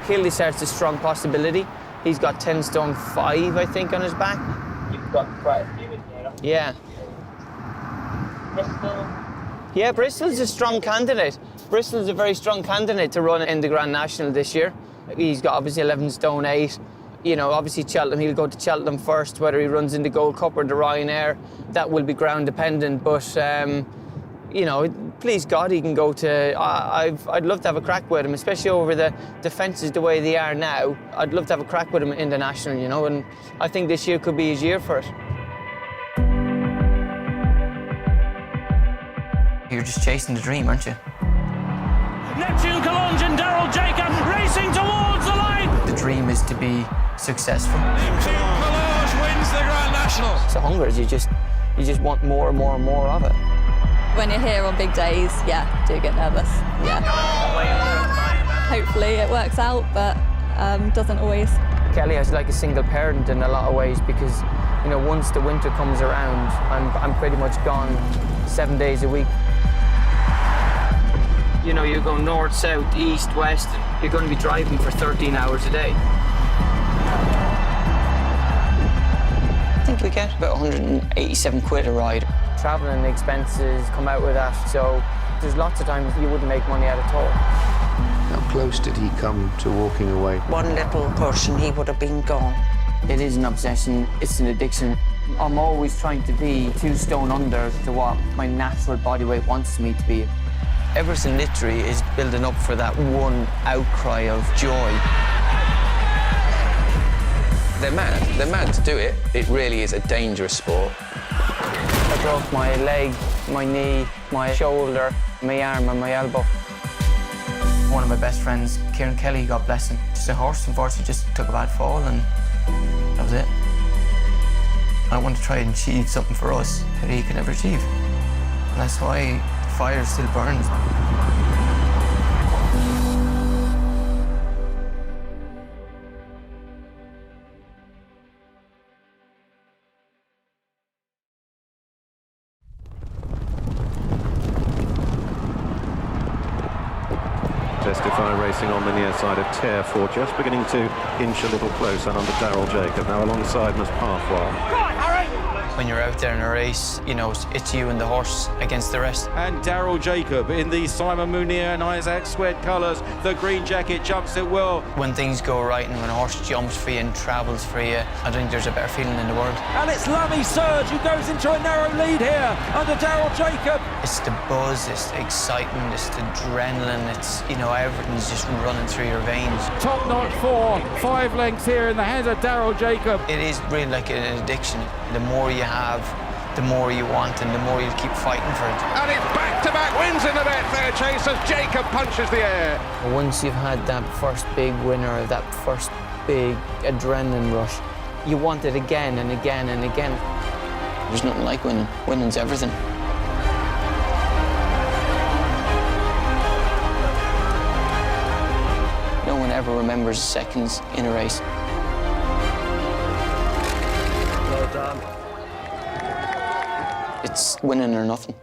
Kildy starts a strong possibility. He's got 10 stone 5, I think, on his back. You've got quite a few in there. Yeah. Bristol. Yeah, Bristol's a strong candidate. Bristol's a very strong candidate to run in the Grand National this year. He's got obviously 11 stone 8. You know, obviously Cheltenham, he'll go to Cheltenham first, whether he runs in the Gold Cup or the Ryanair, that will be ground dependent, but you know, please God, he can go to... I'd love to have a crack with him, especially over the fences the way they are now. I'd love to have a crack with him in the National, you know, and I think this year could be his year for it. You're just chasing the dream, aren't you? Neptune Collonge and Daryl Jacob racing towards the line. The dream is to be successful. Neptune Collonge wins the Grand National. So hunger is you just want more and more and more of it. When you're here on big days, yeah, do get nervous, yeah. Hopefully it works out, but doesn't always. Kelly is like a single parent in a lot of ways because, you know, once the winter comes around, I'm pretty much gone 7 days a week. You know, you go north, south, east, west, you're going to be driving for 13 hours a day. I think we get about 187 quid a ride. Travelling expenses come out with that, so there's lots of times you wouldn't make money out at all. How close did he come to walking away? One little push and he would have been gone. It is an obsession, it's an addiction. I'm always trying to be 2 stone under to what my natural body weight wants me to be. Everything literally is building up for that one outcry of joy. They're mad. They're mad to do it. It really is a dangerous sport. I broke my leg, my knee, my shoulder, my arm and my elbow. One of my best friends, Kieran Kelly, God bless him, just a horse, unfortunately, just took a bad fall and that was it. I want to try and achieve something for us that he could never achieve. And that's why the fire still burns. Testify racing on the near side of Tier 4, just beginning to inch a little closer under Daryl Jacob, now alongside Miss Pathwell. When you're out there in a race, you know, it's you and the horse against the rest. And Daryl Jacob in the Simon Mounier and Isaac Swed colours. The green jacket jumps at will. When things go right and when a horse jumps for you and travels for you, I think there's a better feeling in the world. And it's Lummy Surge who goes into a narrow lead here under Daryl Jacob. It's the buzz, it's the excitement, it's the adrenaline, it's, you know, everything's just running through your veins. Top-notch 4, 5 lengths here in the hands of Daryl Jacob. It is really like an addiction. The more you have, the more you want and the more you keep fighting for it. And it's back-to-back wins in the Betfair Chase as Jacob punches the air. Once you've had that first big winner, that first big adrenaline rush, you want it again and again and again. There's nothing like winning. Winning's everything. No one ever remembers seconds in a race. Well done. It's winning or nothing.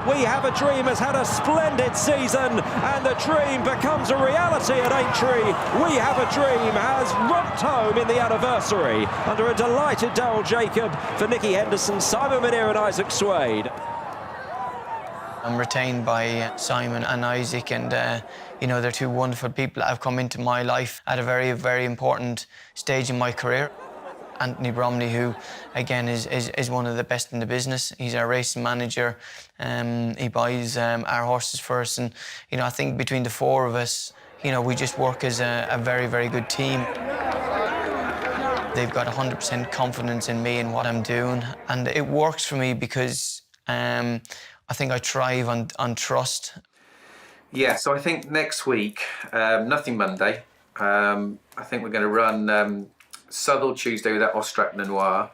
We Have a Dream has had a splendid season and the dream becomes a reality at Aintree. We Have a Dream has romped home in the anniversary under a delighted Daryl Jacob for Nicky Henderson, Simon Mounier and Isaac Swade. I'm retained by Simon and Isaac and, you know, they're 2 wonderful people that have come into my life at a very, very important stage in my career. Anthony Bromley, who, again, is one of the best in the business. He's our racing manager. He buys our horses for us. And, you know, I think between the 4 of us, you know, we just work as a very, very good team. They've got 100% confidence in me and what I'm doing. And it works for me because I think I thrive on trust. Yeah, so I think next week, nothing Monday. I think we're going to run Southall Tuesday with that Austrac Noir,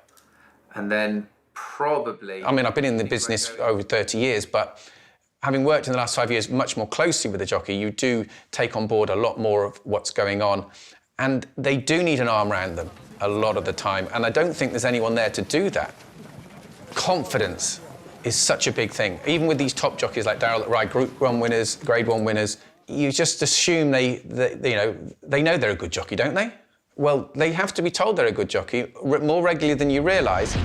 and then probably... I mean, I've been in the business for over 30 years, but having worked in the last 5 years much more closely with the jockey, you do take on board a lot more of what's going on. And they do need an arm around them a lot of the time, and I don't think there's anyone there to do that. Confidence is such a big thing. Even with these top jockeys like Daryl that ride Group 1 winners, Grade 1 winners, you just assume they know they're a good jockey, don't they? Well, they have to be told they're a good jockey more regularly than you realise.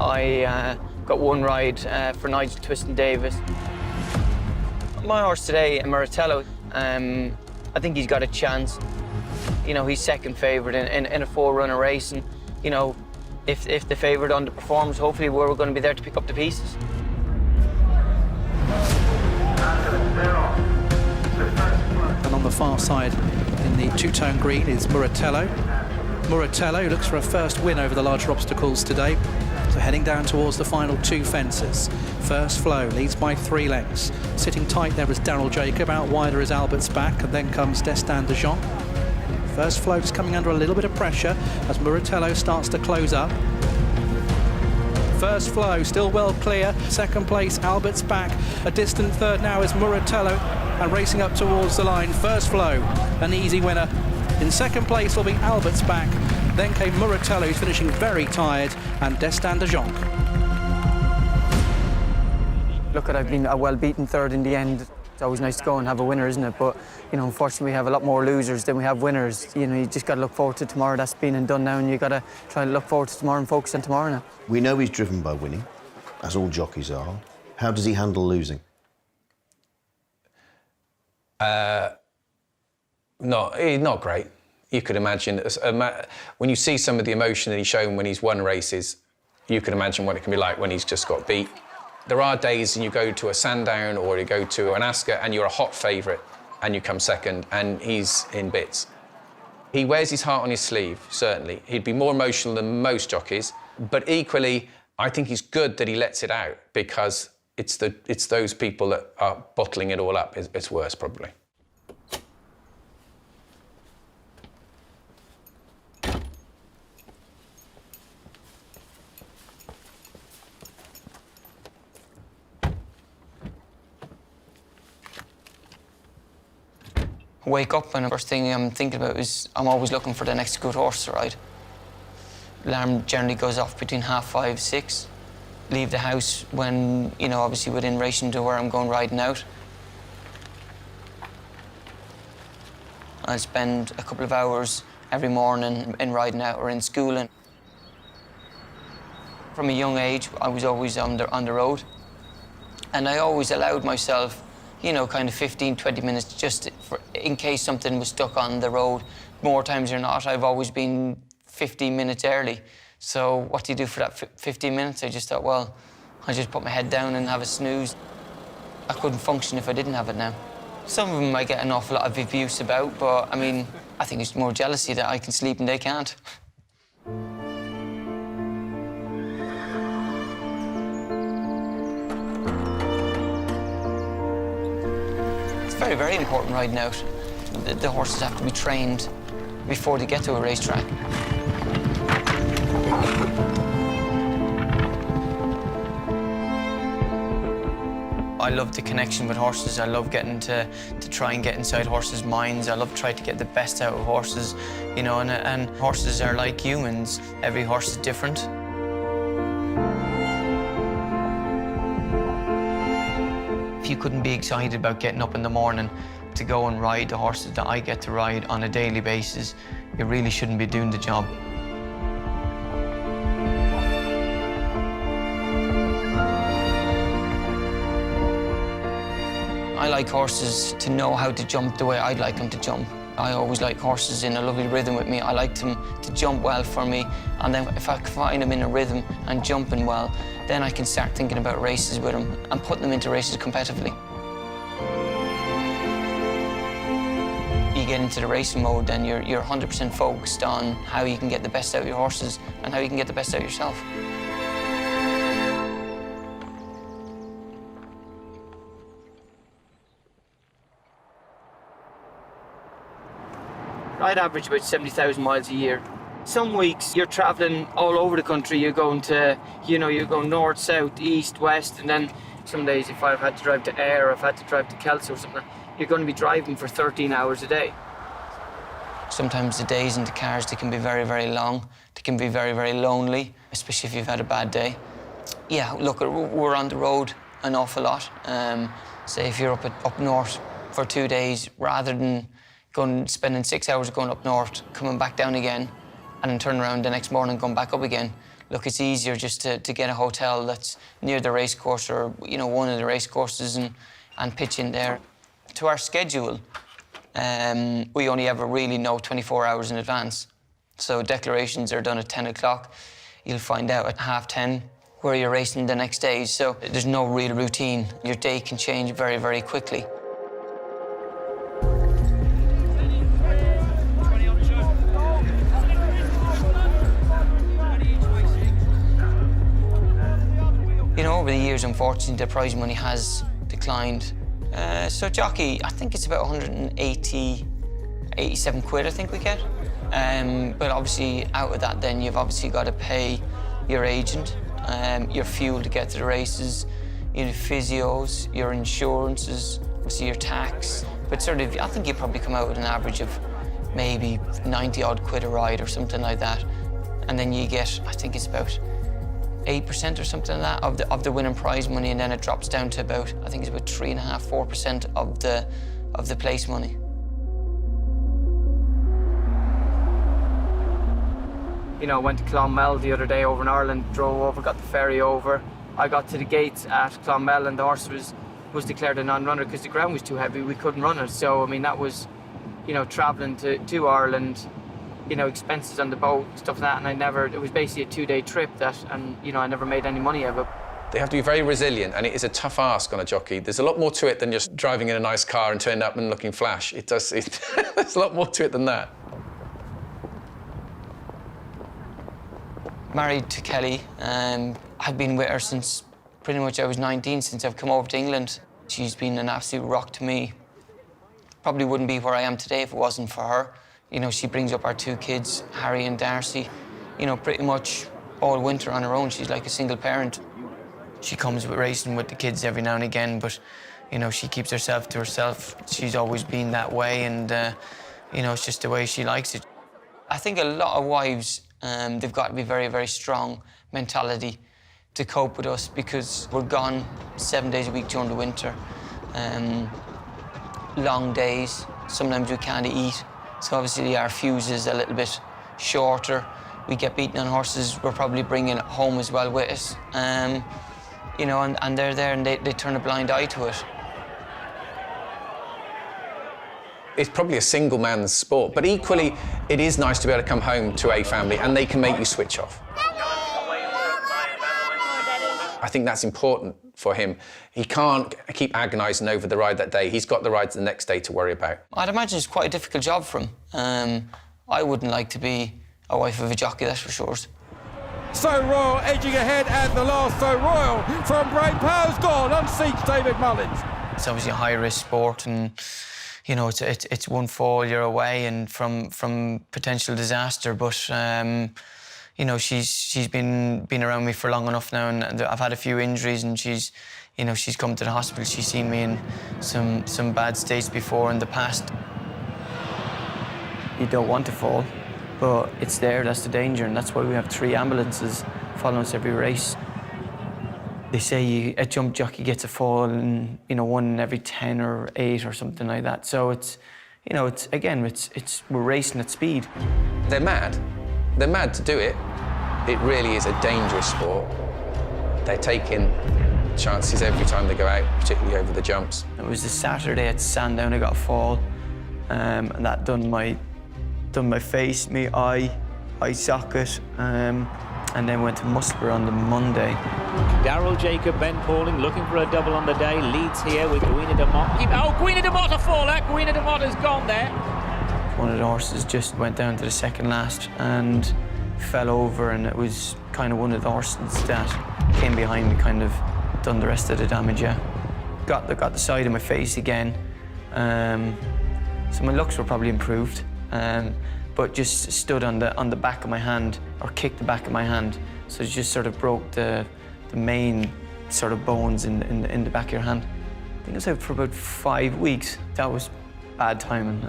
I got one ride for Nigel Twiston-Davis. My horse today, Muratello, I think he's got a chance. You know, he's second favourite in a four-runner race, and you know, if the favourite underperforms, hopefully we're going to be there to pick up the pieces. And on the far side, in the two-tone green, is Muratello. Muratello looks for a first win over the larger obstacles today. So heading down towards the final two fences. First Flow leads by 3 lengths. Sitting tight there is Daryl Jacob, out wider is Albert's Back, and then comes Destin de Jong. First Flow just coming under a little bit of pressure as Muratello starts to close up. First Flow still well clear. Second place, Albert's Back. A distant third now is Muratello, and racing up towards the line. First Flow, an easy winner. In second place will be Albert's Back. Then came Muratello, who's finishing very tired, and Destin de Jong. Look, I've been a well-beaten third in the end. It's always nice to go and have a winner, isn't it? But, you know, unfortunately, we have a lot more losers than we have winners. You know, you just got to look forward to tomorrow. That's been and done now, and you got to try and look forward to tomorrow and focus on tomorrow now. We know he's driven by winning, as all jockeys are. How does he handle losing? Not great. You could imagine, when you see some of the emotion that he's shown when he's won races, you can imagine what it can be like when he's just got beat. There are days when you go to a Sandown or you go to an Ascot and you're a hot favourite and you come second and he's in bits. He wears his heart on his sleeve, certainly. He'd be more emotional than most jockeys, but equally, I think he's good that he lets it out because it's those people that are bottling it all up. It's worse, probably. Wake up and the first thing I'm thinking about is I'm always looking for the next good horse to ride. Alarm generally goes off between 5:30, 6. Leave the house when, you know, obviously within racing to where I'm going riding out. I spend a couple of hours every morning in riding out or in schooling. From a young age, I was always on the road. And I always allowed myself, you know, kind of 15, 20 minutes just in case something was stuck on the road. More times than not, I've always been 15 minutes early. So what do you do for that 15 minutes? I just thought, well, I just put my head down and have a snooze. I couldn't function if I didn't have it now. Some of them I get an awful lot of abuse about, but I mean, I think it's more jealousy that I can sleep and they can't. Very, very important riding out. The horses have to be trained before they get to a racetrack. I love the connection with horses. I love getting to try and get inside horses' minds. I love trying to get the best out of horses, you know, and horses are like humans. Every horse is different. You couldn't be excited about getting up in the morning to go and ride the horses that I get to ride on a daily basis. You really shouldn't be doing the job. I like horses to know how to jump the way I'd like them to jump. I always like horses in a lovely rhythm with me. I like them to jump well for me, and then if I can find them in a rhythm and jumping well, then I can start thinking about races with them and putting them into races competitively. You get into the racing mode, then you're 100% focused on how you can get the best out of your horses and how you can get the best out of yourself. I'd average about 70,000 miles a year. Some weeks you're traveling all over the country. You're going to, you know, you're going north, south, east, west, and then some days if I've had to drive to Ayr or if I've had to drive to Kelso or something, you're going to be driving for 13 hours a day. Sometimes the days in the cars, they can be very, very long. They can be very, very lonely, especially if you've had a bad day. Yeah, look, we're on the road an awful lot. Say if you're up north for 2 days, rather than spending 6 hours going up north, coming back down again, and then turning around the next morning going back up again. Look, it's easier just to get a hotel that's near the race course or, you know, one of the race courses and pitch in there. To our schedule, we only ever really know 24 hours in advance. So declarations are done at 10 o'clock. You'll find out at 10:30 where you're racing the next day. So there's no real routine. Your day can change very, very quickly. You know, over the years, unfortunately, the prize money has declined. So Jockey, I think it's about 87 quid, I think we get. But obviously, out of that, then you've obviously got to pay your agent, your fuel to get to the races, your physios, your insurances, obviously your tax. But sort of, I think you probably come out with an average of maybe 90 odd quid a ride or something like that. And then you get, I think it's about 8% or something like that of the winning prize money, and then it drops down to about, I think it's about 3.5%, 4% of the place money. You know, I went to Clonmel the other day over in Ireland, drove over, got the ferry over. I got to the gates at Clonmel and the horse was declared a non-runner because the ground was too heavy, we couldn't run it. So, I mean, that was, you know, travelling to Ireland, you know, expenses on the boat, stuff like that, and it was basically a 2-day trip and, you know, I never made any money out of it. They have to be very resilient, and it is a tough ask on a jockey. There's a lot more to it than just driving in a nice car and turning up and looking flash. There's a lot more to it than that. Married to Kelly, I've been with her since pretty much I was 19, since I've come over to England. She's been an absolute rock to me. Probably wouldn't be where I am today if it wasn't for her. You know, she brings up our 2 kids, Harry and Darcy, you know, pretty much all winter on her own. She's like a single parent. She comes with racing with the kids every now and again, but, you know, she keeps herself to herself. She's always been that way, and, you know, it's just the way she likes it. I think a lot of wives, they've got to be very, very strong mentality to cope with us because we're gone 7 days a week during the winter. Long days, sometimes we can't eat. So obviously our fuse is a little bit shorter. We get beaten on horses, we're probably bringing it home as well with us. You know, and they're there and they turn a blind eye to it. It's probably a single man's sport, but equally, it is nice to be able to come home to a family and they can make you switch off. I think that's important for him. He can't keep agonising over the ride that day. He's got the rides the next day to worry about. I'd imagine it's quite a difficult job for him. I wouldn't like to be a wife of a jockey, that's for sure. So Royal edging ahead, and the last So Royal from Brain Power's gone, unseats David Mullins. It's obviously a high-risk sport, and you know it's one fall you're away and from potential disaster. But you know, she's been around me for long enough now, and I've had a few injuries, and she's come to the hospital. She's seen me in some bad states before in the past. You don't want to fall, but it's there, that's the danger, and that's why we have 3 ambulances following us every race. They say a jump jockey gets a fall, and you know, 1 in every 10 or 8 or something like that. So it's, you know, we're racing at speed. They're mad. They're mad to do it. It really is a dangerous sport. They're taking chances every time they go out, particularly over the jumps. It was the Saturday at Sandown I got a fall, and that done my face, my eye socket, and then went to Musselburgh on the Monday. Daryl, Jacob, Ben Pauling looking for a double on the day. Leads here with Guina de Mott. Oh, Guina de Mott a faller. Guina de Mott has gone there. One of the horses just went down to the second last and fell over, and it was kind of one of the horses that came behind me, kind of done the rest of the damage, yeah. Got the side of my face again. So my looks were probably improved, but just stood on the back of my hand, or kicked the back of my hand. So it just sort of broke the main sort of bones in the back of your hand. I think I was out for about 5 weeks. That was bad timing.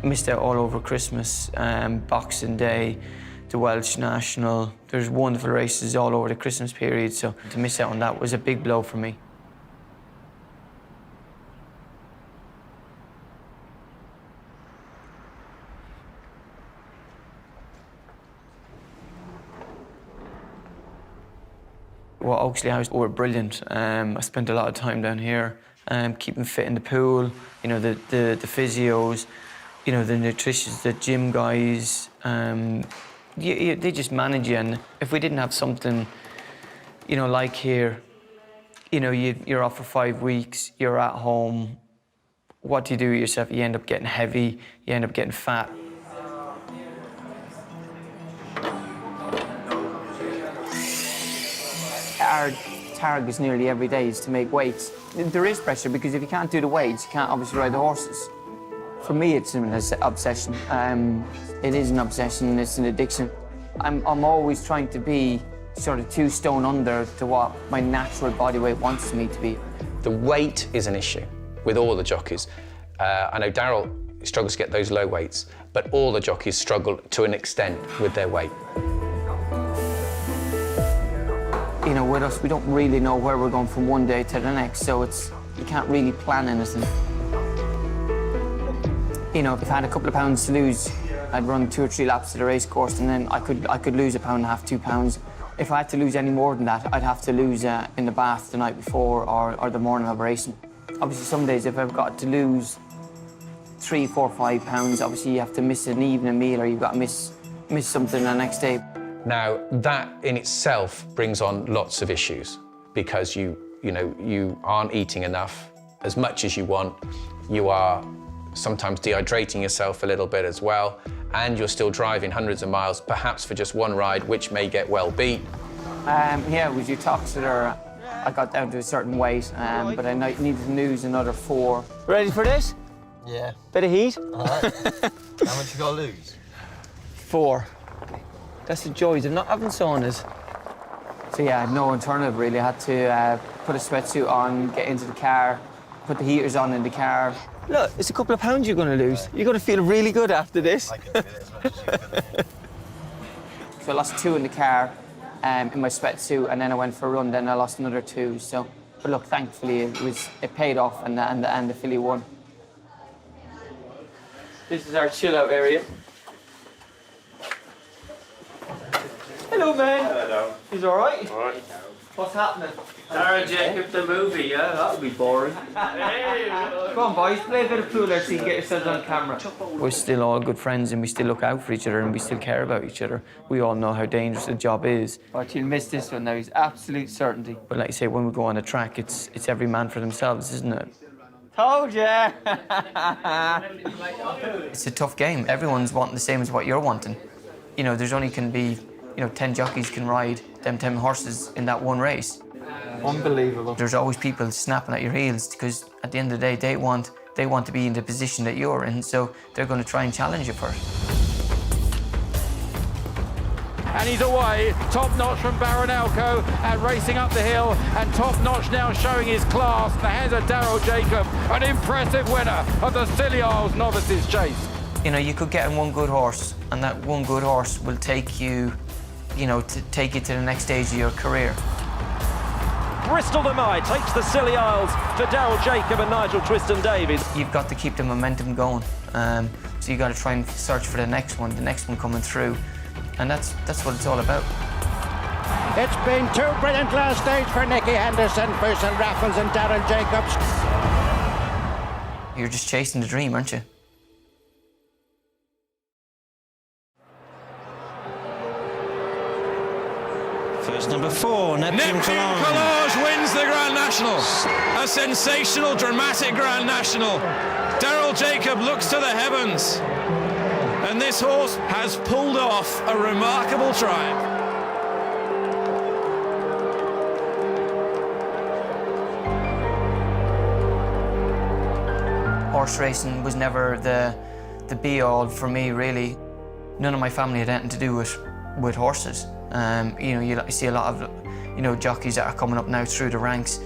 Missed out all over Christmas, Boxing Day, the Welsh National. There's wonderful races all over the Christmas period, so to miss out on that was a big blow for me. Well, Oaksley House were brilliant. I spent a lot of time down here, keeping fit in the pool. You know, the physios, you know, the nutritionists, the gym guys. They just manage you. And if we didn't have something, you know, like here, you know, you're off for 5 weeks, you're at home. What do you do with yourself? You end up getting heavy. You end up getting fat. Our target nearly every day is to make weights. There is pressure because if you can't do the weights, you can't obviously ride the horses. For me, it's an obsession. It is an obsession, it's an addiction. I'm always trying to be sort of 2 stone under to what my natural body weight wants me to be. The weight is an issue with all the jockeys. I know Daryl struggles to get those low weights, but all the jockeys struggle to an extent with their weight. You know, with us, we don't really know where we're going from one day to the next, so you can't really plan anything. You know, if I had a couple of pounds to lose, I'd run 2 or 3 laps of the race course, and then I could lose £1.5 pounds, 2 pounds. If I had to lose any more than that, I'd have to lose in the bath the night before or the morning of racing. Obviously, some days if I've got to lose 3, 4, 5 pounds, obviously you have to miss an evening meal or you've got to miss something the next day. Now, that in itself brings on lots of issues because you aren't eating enough as much as you want. You are sometimes dehydrating yourself a little bit as well, and you're still driving hundreds of miles, perhaps for just one ride, which may get well beat. Yeah, with your toxeter, I got down to a certain weight, but I needed to lose another 4. Ready for this? Yeah. Bit of heat? All right. How much you got to lose? 4. That's the joys of not having saunas. So yeah, I had no alternative really. I had to put a sweatsuit on, get into the car, put the heaters on in the car. Look, it's a couple of pounds you're going to lose. You're going to feel really good after this. I can feel it as much as you can. So I lost 2 in the car, in my sweatsuit, and then I went for a run. Then I lost another 2. So, but look, thankfully it paid off, and the filly won. This is our chill-out area. Hello, man. Hello. He's all right? All right. What's happening? Daryl Jacob, the movie, yeah, that'll be boring. Come on, boys, play a bit of pool there so you can get yourselves on camera. We're still all good friends and we still look out for each other and we still care about each other. We all know how dangerous the job is. But you'll miss this one now, it's absolute certainty. But like you say, when we go on the track, it's every man for themselves, isn't it? Told ya! It's a tough game. Everyone's wanting the same as what you're wanting. You know, there's only can be 10 jockeys can ride them 10 horses in that one race. Unbelievable. There's always people snapping at your heels because at the end of the day, they want to be in the position that you're in, so they're going to try and challenge you first. And he's away, top notch from Baronelco and racing up the hill, and top notch now showing his class. The hands of Daryl Jacob, an impressive winner of the Scilly Isles Novices Chase. You know, you could get in one good horse, and that one good horse will take you, to take you to the next stage of your career. Bristol the Might takes the Scilly Isles to Daryl Jacob and Nigel Twiston-Davies. You've got to keep the momentum going, so you got to try and search for the next one coming through, and that's what it's all about. It's been 2 brilliant last days for Nicky Henderson, Fussell Raffles and Daryl Jacobs. You're just chasing the dream, aren't you? First number 4, Neptune Collage. Collage wins the Grand National. A sensational, dramatic Grand National. Daryl Jacob looks to the heavens. And this horse has pulled off a remarkable triumph. Horse racing was never the be-all for me, really. None of my family had anything to do with horses. You see a lot of, jockeys that are coming up now through the ranks.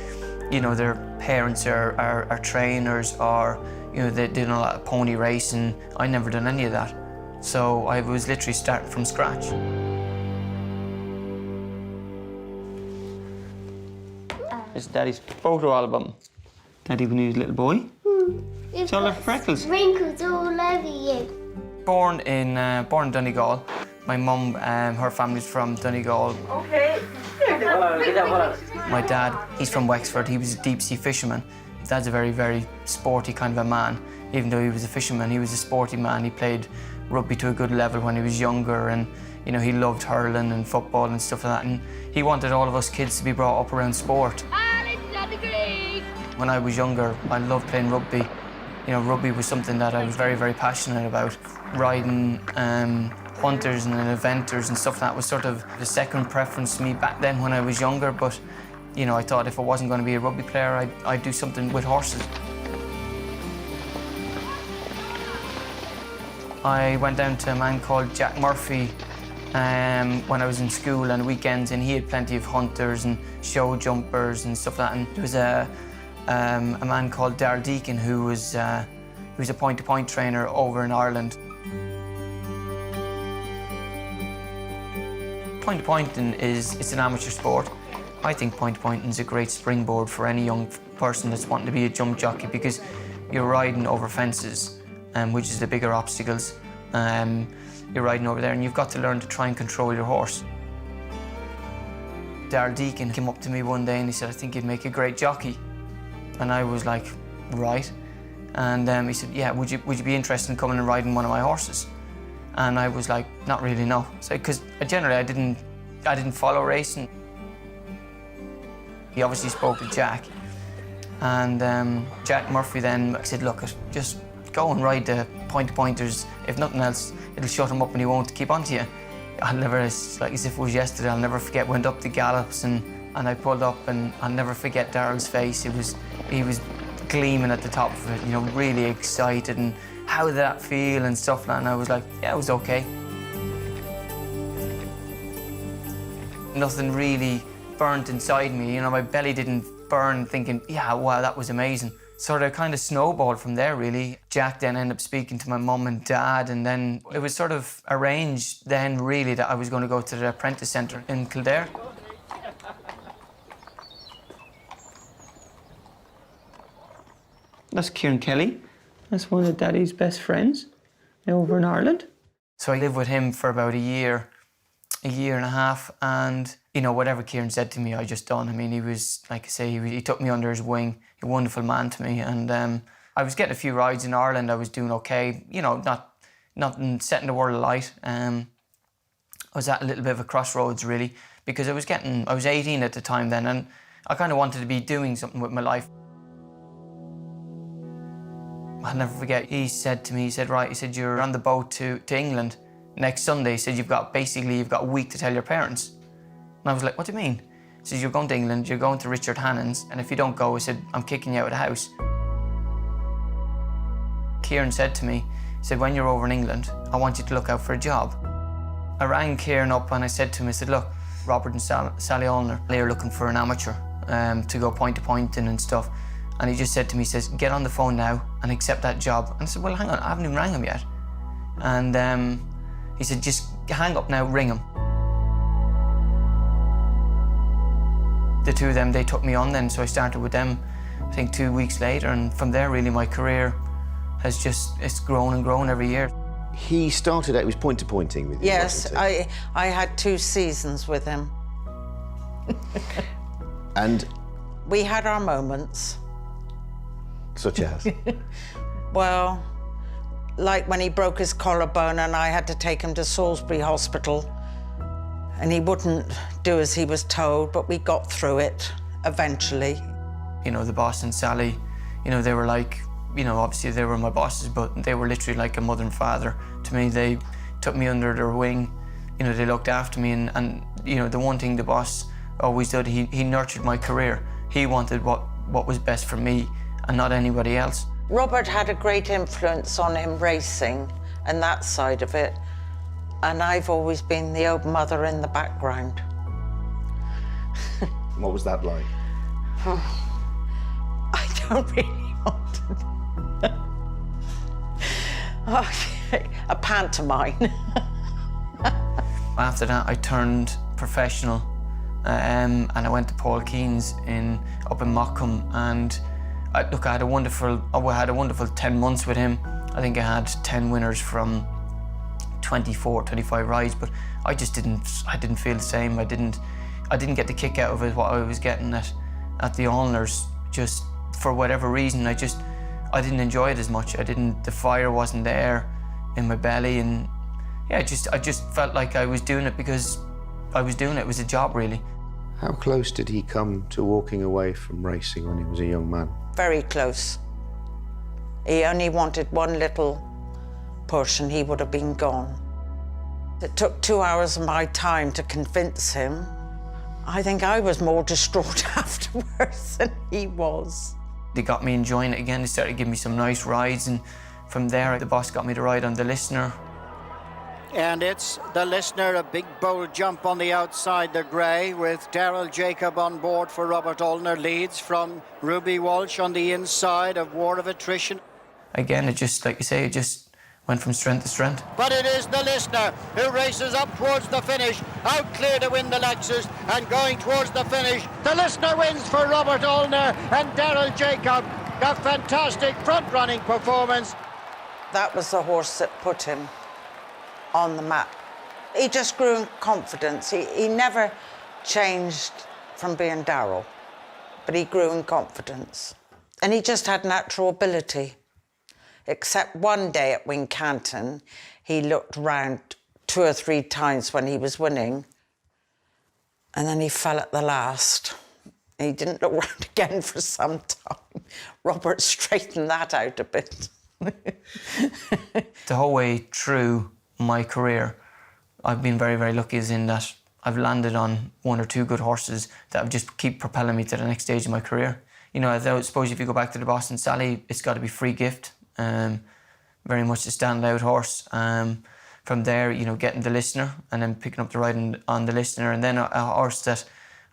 Their parents are trainers or, You know, they did a lot of pony racing. I never done any of that. So I was literally starting from scratch. It's Daddy's photo album. Daddy when he was a little boy. It's all the freckles. Wrinkles all over you. Born in Donegal. My mum, her family's from Donegal. Okay. My dad, he's from Wexford. He was a deep sea fisherman. Dad's a very, very sporty kind of a man. Even though he was a fisherman, he was a sporty man. He played rugby to a good level when he was younger, and you know, he loved hurling and football and stuff like that. And he wanted all of us kids to be brought up around sport. When I was younger, I loved playing rugby. You know, rugby was something that I was very, very passionate about. Riding hunters and eventers and stuff like that was sort of the second preference to me back then when I was younger. But, you know, I thought if I wasn't going to be a rugby player, I'd do something with horses. I went down to a man called Jack Murphy when I was in school on weekends, and he had plenty of hunters and show jumpers and stuff like that. And there was a man called Daryl who was a point-to-point trainer over in Ireland. Point-to-pointing it's an amateur sport. I think point-to-pointing is a great springboard for any young person that's wanting to be a jump jockey, because you're riding over fences, which is the bigger obstacles. You're riding over there and you've got to learn to try and control your horse. Daryl Deacon came up to me one day and he said, "I think you'd make a great jockey." And I was like, right. And he said, "Yeah, would you be interested in coming and riding one of my horses?" And I was like, "Not really, no." So, because generally I didn't follow racing. He obviously spoke to Jack. And Jack Murphy then said, "Look, just go and ride the point-to-pointers. If nothing else, it'll shut him up and he won't keep on to you." I'll never, it's like as if it was yesterday, I'll never forget, went up the gallops and I pulled up, and I'll never forget Daryl's face. He was gleaming at the top of it, you know, really excited, and how did that feel and stuff like that. And I was like, yeah, it was okay. Nothing really burnt inside me, you know, my belly didn't burn thinking, yeah, wow, that was amazing. Sort of kind of snowballed from there, really. Jack then ended up speaking to my mum and dad, and then it was sort of arranged then, really, that I was going to go to the apprentice centre in Kildare. That's Kieran Kelly. That's one of Daddy's best friends over in Ireland. So I lived with him for about a year and a half, and you know, whatever Kieran said to me, I just done. I mean, he was, like I say, he took me under his wing, a wonderful man to me, and I was getting a few rides in Ireland. I was doing okay, you know, not setting the world alight. I was at a little bit of a crossroads, really, because I was 18 at the time then, and I kind of wanted to be doing something with my life. I'll never forget, he said to me, he said, "Right," he said, "you're on the boat to England next Sunday." He said, you've got a week to tell your parents." And I was like, "What do you mean?" He said, "You're going to England, you're going to Richard Hannon's, and if you don't go," he said, "I'm kicking you out of the house." Kieran said to me, he said, "When you're over in England, I want you to look out for a job." I rang Kieran up and I said to him, I said, "Look, Robert and Sally Allner, they're looking for an amateur to go point-to-pointing and stuff." And he just said to me, he says, "Get on the phone now and accept that job." And I said, "Well, hang on, I haven't even rang him yet." And he said, "Just hang up now, ring him." The two of them, they took me on then, so I started with them, I think 2 weeks later, and from there, really, my career has it's grown and grown every year. He started out, he was point-to-pointing with you, Yes, wasn't he? I had 2 seasons with him. And? We had our moments. Such as? Well, like when he broke his collarbone and I had to take him to Salisbury Hospital, and he wouldn't do as he was told, but we got through it eventually. You know, the boss and Sally, you know, they were like, you know, obviously they were my bosses, but they were literally like a mother and father to me. They took me under their wing, you know, they looked after me, and you know, the one thing the boss always did, he nurtured my career. He wanted what was best for me and not anybody else. Robert had a great influence on him racing and that side of it, and I've always been the old mother in the background. What was that like? I don't really want to. Oh, a pantomime. After that, I turned professional, and I went to Paul Keen's up in Morecambe, and I had a wonderful 10 months with him. I think I had 10 winners from 24, 25 rides, but I didn't feel the same. I didn't get the kick out of it what I was getting at the Allners. Just for whatever reason, I didn't enjoy it as much. The fire wasn't there in my belly, and yeah, I just felt like I was doing it because I was doing it. It was a job, really. How close did he come to walking away from racing when he was a young man? Very close. He only wanted one little push and he would have been gone. It took 2 hours of my time to convince him. I think I was more distraught afterwards than he was. They got me enjoying it again. They started giving me some nice rides, and from there, the boss got me to ride on the Listener. And it's the Listener, a big bold jump on the outside, the grey, with Daryl Jacob on board for Robert Allner. Leads from Ruby Walsh on the inside of War of Attrition. Again, it just, like you say, it just went from strength to strength. But it is the Listener who races up towards the finish, out clear to win the Lexus, and going towards the finish. The Listener wins for Robert Allner and Daryl Jacob. A fantastic front-running performance. That was the horse that put him on the map. He just grew in confidence. He never changed from being Daryl, but he grew in confidence. And he just had natural ability. Except one day at Wincanton, he looked round 2 or 3 times when he was winning, and then he fell at the last. He didn't look round again for some time. Robert straightened that out a bit. The whole way through my career, I've been very, very lucky as in that I've landed on 1 or 2 good horses that have just keep propelling me to the next stage of my career. You know, I suppose if you go back to the Boston Sally, it's got to be Free Gift. Very much a standout horse. From there, you know, getting the Listener and then picking up the ride on the Listener, and then a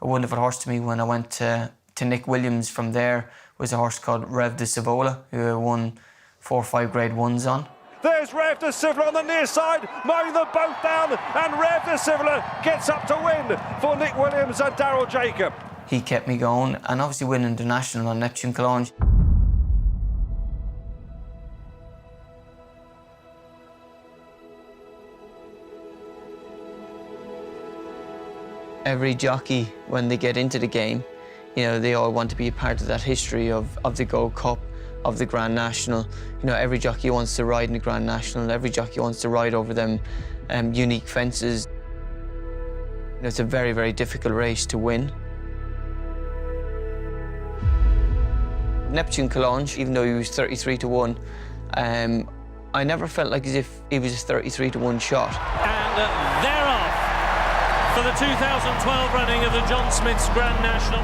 wonderful horse to me when I went to Nick Williams. From there was a horse called Rev de Savola, who I won 4 or 5 Grade 1s on. There's Rev de Savola on the near side, mowing them both down, and Rev de Savola gets up to win for Nick Williams and Daryl Jacob. He kept me going, and obviously winning the National on Neptune Cologne. Every jockey, when they get into the game, you know, they all want to be a part of that history of the Gold Cup, of the Grand National. You know, every jockey wants to ride in the Grand National, every jockey wants to ride over them unique fences. You know, it's a very, very difficult race to win. Neptune Cologne, even though he was 33 to 1, I never felt like as if he was a 33 to 1 shot. And they're off for the 2012 running of the John Smith's Grand National.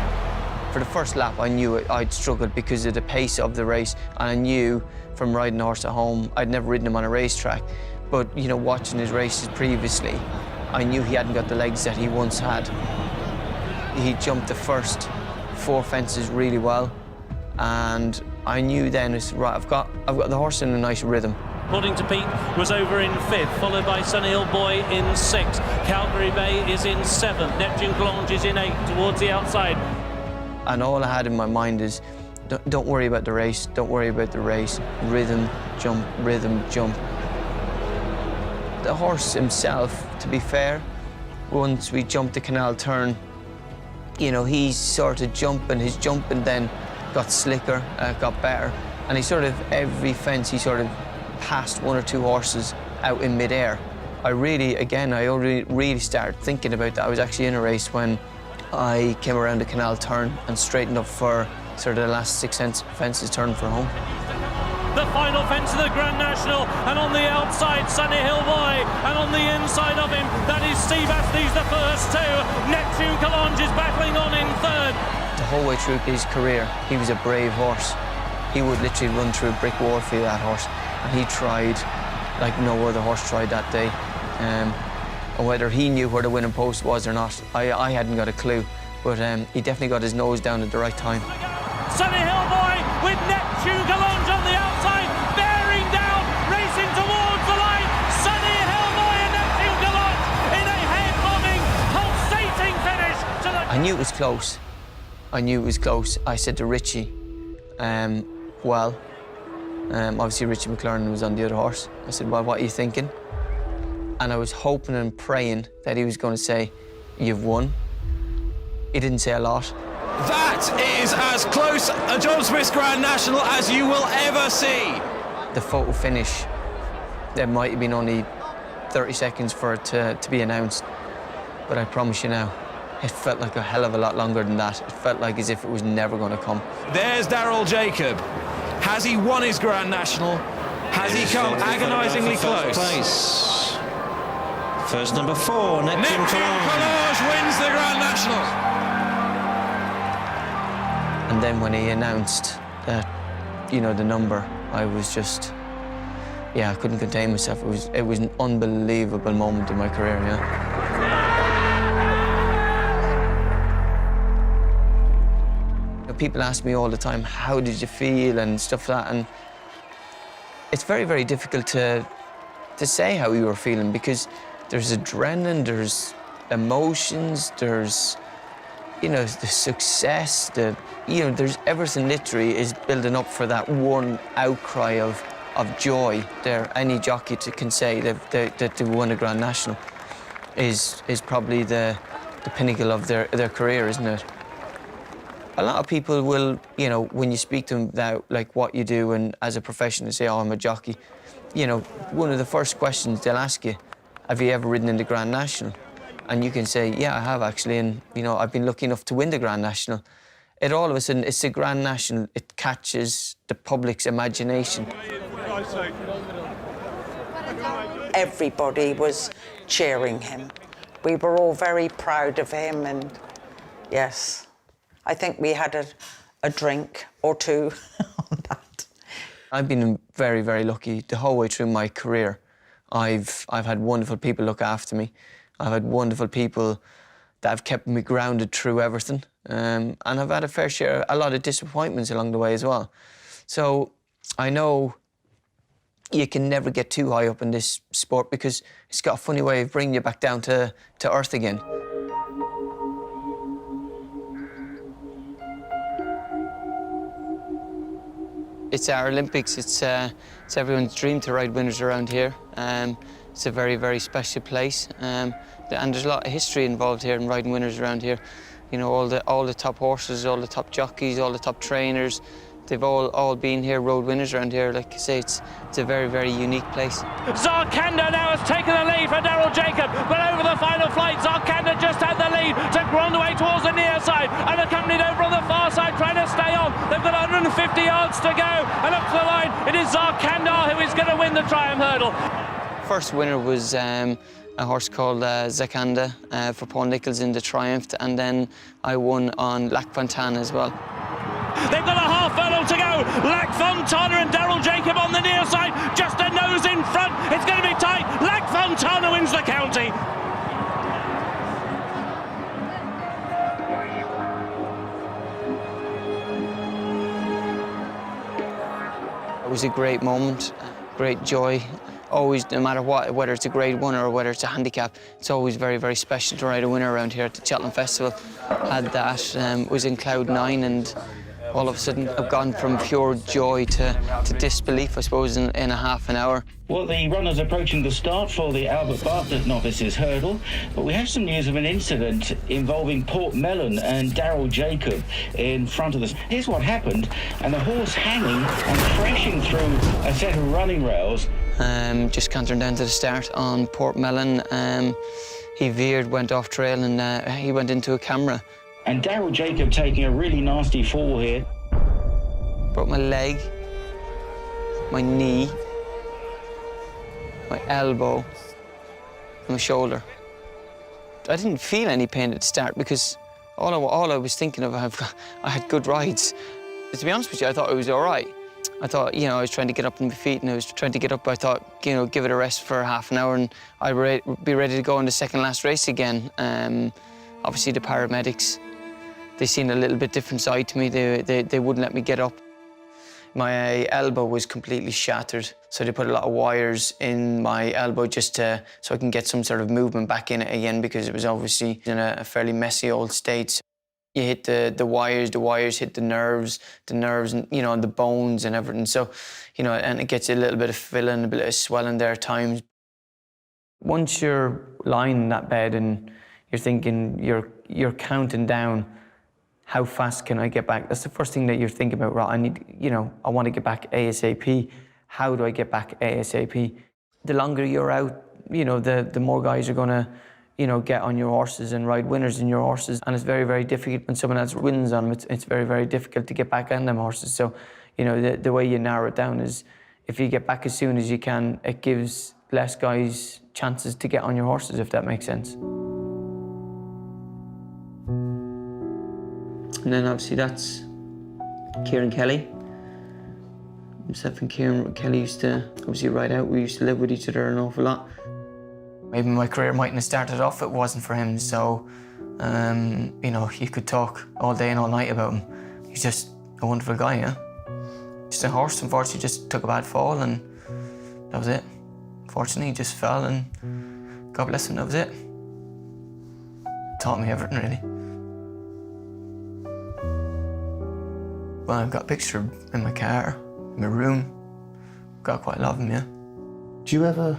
For the first lap, I knew I'd struggled because of the pace of the race, and I knew from riding the horse at home, I'd never ridden him on a racetrack, but you know, watching his races previously, I knew he hadn't got the legs that he once had. He jumped the first 4 fences really well, and I knew then, right, I've got the horse in a nice rhythm. According to Pete, was over in 5th, followed by Sunny Hill Boy in 6th. Calgary Bay is in 7th. Neptune Cologne is in 8th, towards the outside. And all I had in my mind is, don't worry about the race, don't worry about the race. Rhythm, jump, rhythm, jump. The horse himself, to be fair, once we jumped the canal turn, you know, he started jumping, his jumping then got slicker, got better. And he sort of, every fence, he sort of passed 1 or 2 horses out in midair. I only really started thinking about that. I was actually in a race when I came around the canal turn and straightened up for sort of the last 6 fences turn for home. The final fence of the Grand National, and on the outside, Sunny Hill Boy, and on the inside of him, that is Seabass. These the first 2. Neptune Cologne is battling on in 3rd. The whole way through his career, he was a brave horse. He would literally run through a brick wall for that horse, and he tried like no other horse tried that day. And whether he knew where the winning post was or not, I hadn't got a clue, but he definitely got his nose down at the right time. Sunny Hill Boy with Neptune Cologne on the outside, bearing down, racing towards I knew it was close. I knew it was close. I said to Richie, obviously Richie McLaren was on the other horse. I said, well, what are you thinking? And I was hoping and praying that he was going to say, you've won. He didn't say a lot. That is as close a John Smith's Grand National as you will ever see. The photo finish, there might have been only 30 seconds for it to be announced. But I promise you now, it felt like a hell of a lot longer than that. It felt like as if it was never going to come. There's Daryl Jacob. Has he won his Grand National? Has he come agonisingly close? Place. First number 4, Neptune Collage wins the Grand National. And then when he announced that, you know, the number, I was just, I couldn't contain myself. It was an unbelievable moment in my career, People ask me all the time, how did you feel and stuff like that, and it's very, very difficult to say how you were feeling, because there's adrenaline, there's emotions, there's, the success, there's everything literally is building up for that one outcry of joy there. Any jockey can say that they won a Grand National is probably the pinnacle of their career, isn't it? A lot of people will, when you speak to them about like what you do and as a profession, they say, oh, I'm a jockey. One of the first questions they'll ask you, have you ever ridden in the Grand National? And you can say, yeah, I have actually, and I've been lucky enough to win the Grand National. All of a sudden, it's the Grand National, it catches the public's imagination. Everybody was cheering him. We were all very proud of him, and yes, I think we had a drink or two on that. I've been very, very lucky the whole way through my career. I've had wonderful people look after me. I've had wonderful people that have kept me grounded through everything. And I've had a lot of disappointments along the way as well. So I know you can never get too high up in this sport, because it's got a funny way of bringing you back down to earth again. It's our Olympics. It's everyone's dream to ride winners around here. It's a very, very special place, and there's a lot of history involved here in riding winners around here. All the top horses, all the top jockeys, all the top trainers, they've all been here, rode winners around here. Like I say, it's a very, very unique place. Zarkanda now has taken the lead for Daryl Jacob, but over the final flight, Zarkanda just had the lead, took on the way towards the near side, and accompanied over on the far side, trying to stay on. They've got 150 yards to go, and up to the line, it is Zarkanda who is going to win the Triumph Hurdle. First winner was a horse called Zakanda for Paul Nicholls in the Triumph, and then I won on Lac Fontana as well. They've got a half furlong to go. Lac Fontana and Daryl Jacob on the near side, just a nose in front. It's going to be tight. Lac Fontana wins the county. It was a great moment, great joy. Always, no matter what, whether it's a Grade 1 or whether it's a handicap, it's always very, very special to ride a winner around here at the Cheltenham Festival. Had that, was in cloud 9, and all of a sudden I've gone from pure joy to disbelief, I suppose, in a half an hour. Well, the runner's approaching the start for the Albert Bartlett Novices Hurdle, but we have some news of an incident involving Port Mellon and Daryl Jacob in front of us. Here's what happened, and the horse hanging and crashing through a set of running rails. Just cantering down to the start on Port Mellon. He veered, went off trail, and he went into a camera. And Daryl Jacob taking a really nasty fall here. Broke my leg, my knee, my elbow, and my shoulder. I didn't feel any pain at the start, because all I was thinking of, I had good rides. To be honest with you, I thought it was all right. I thought, I was trying to get up on my feet, and I was trying to get up. I thought, give it a rest for half an hour, and I'd be ready to go in the second last race again. Obviously, the paramedics, they seen a little bit different side to me. They wouldn't let me get up. My elbow was completely shattered, so they put a lot of wires in my elbow just so I can get some sort of movement back in it again, because it was obviously in a fairly messy old state. You hit the wires hit the nerves, and, you know, and the bones and everything. So, you know, and it gets a little bit of filling, a bit of swelling there at times. Once you're lying in that bed and you're thinking, you're counting down, how fast can I get back? That's the first thing that you're thinking about, right? I want to get back ASAP. How do I get back ASAP? The longer you're out, you know, the more guys are gonna, you know, get on your horses and ride winners in your horses. And it's very, very difficult when someone else wins on them. It's very, very difficult to get back on them horses. So, you know, the way you narrow it down is if you get back as soon as you can, it gives less guys chances to get on your horses, if that makes sense. And then obviously that's Kieran Kelly. Myself and Kieran Kelly used to obviously ride out. We used to live with each other an awful lot. Maybe my career mightn't have started off if it wasn't for him. So, you know, you could talk all day and all night about him. He's just a wonderful guy, yeah. Just a horse, unfortunately, just took a bad fall and that was it. Fortunately, he just fell and God bless him, that was it. Taught me everything, really. Well, I've got a picture in my car, in my room. Got quite a lot of them, yeah. Do you ever,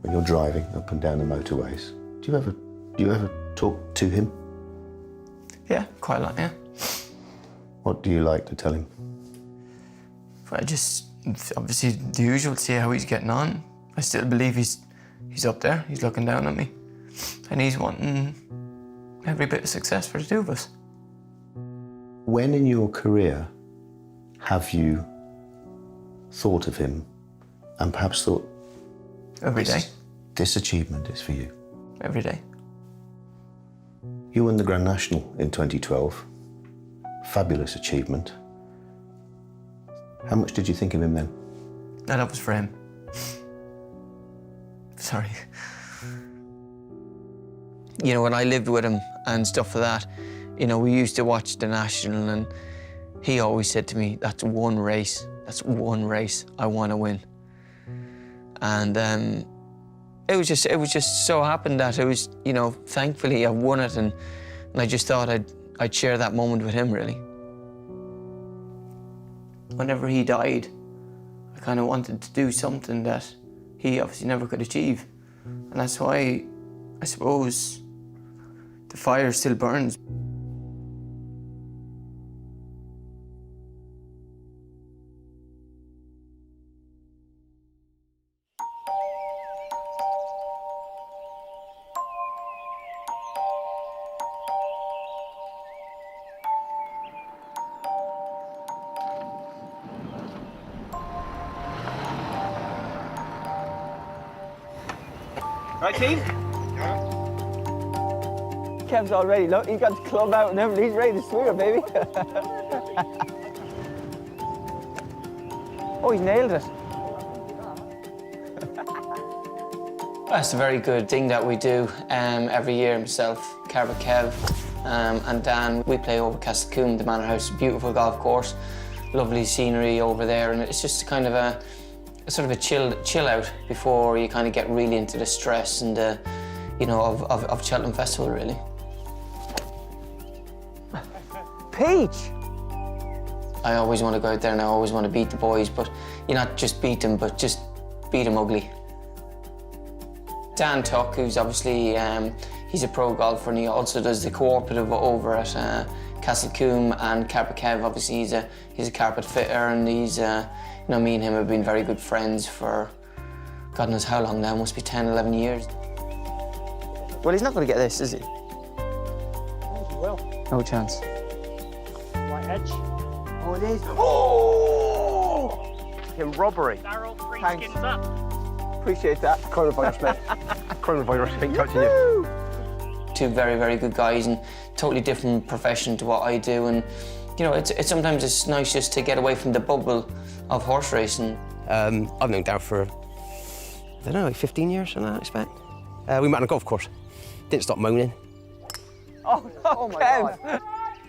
when you're driving up and down the motorways, do you ever talk to him? Yeah, quite a lot, yeah. What do you like to tell him? I just, obviously the usual, see how he's getting on. I still believe he's up there, he's looking down at me. And he's wanting every bit of success for the two of us. When in your career have you thought of him and perhaps thought, every day. This achievement is for you? Every day. You won the Grand National in 2012. Fabulous achievement. How much did you think of him then? No, that was for him. Sorry. You know, when I lived with him and stuff like that, you know, we used to watch the National and he always said to me, that's one race I want to win. And it was just so happened that it was, you know, thankfully I won it and I just thought I'd share that moment with him, really. Whenever he died, I kind of wanted to do something that he obviously never could achieve. And that's why, I suppose, the fire still burns. Right, team? Kev's all ready. Look, he's got the club out and everything. He's ready to swear, baby. Oh, he nailed it. That's a very good thing that we do every year. Myself, Carver Kev, and Dan, we play over Castlecoombe, the Manor House. Beautiful golf course, lovely scenery over there, and it's just kind of a sort of a chill out before you kind of get really into the stress and you know, of Cheltenham Festival, really. Peach! I always want to go out there and I always want to beat the boys, but you not just beat them, but just beat them ugly. Dan Tuck, who's obviously, he's a pro golfer and he also does the cooperative over at Castlecoombe, and Carver Kev, obviously he's a carpet fitter, and he's, you know, me and him have been very good friends for God knows how long now, must be 10, 11 years. Well, he's not going to get this, is he? Oh, he will. No chance. Right edge. Oh, it is. Oh! In robbery. Daryl, three Thanks. skins up. Appreciate that. Coronavirus, mate. Coronavirus ain't touching you. Two very, very good guys and totally different profession to what I do, and you know, it's sometimes it's nice just to get away from the bubble of horse racing. I've known Daryl for, I don't know, like 15 years, something I expect. We met on a golf course. Didn't stop moaning. Oh, no, oh my God.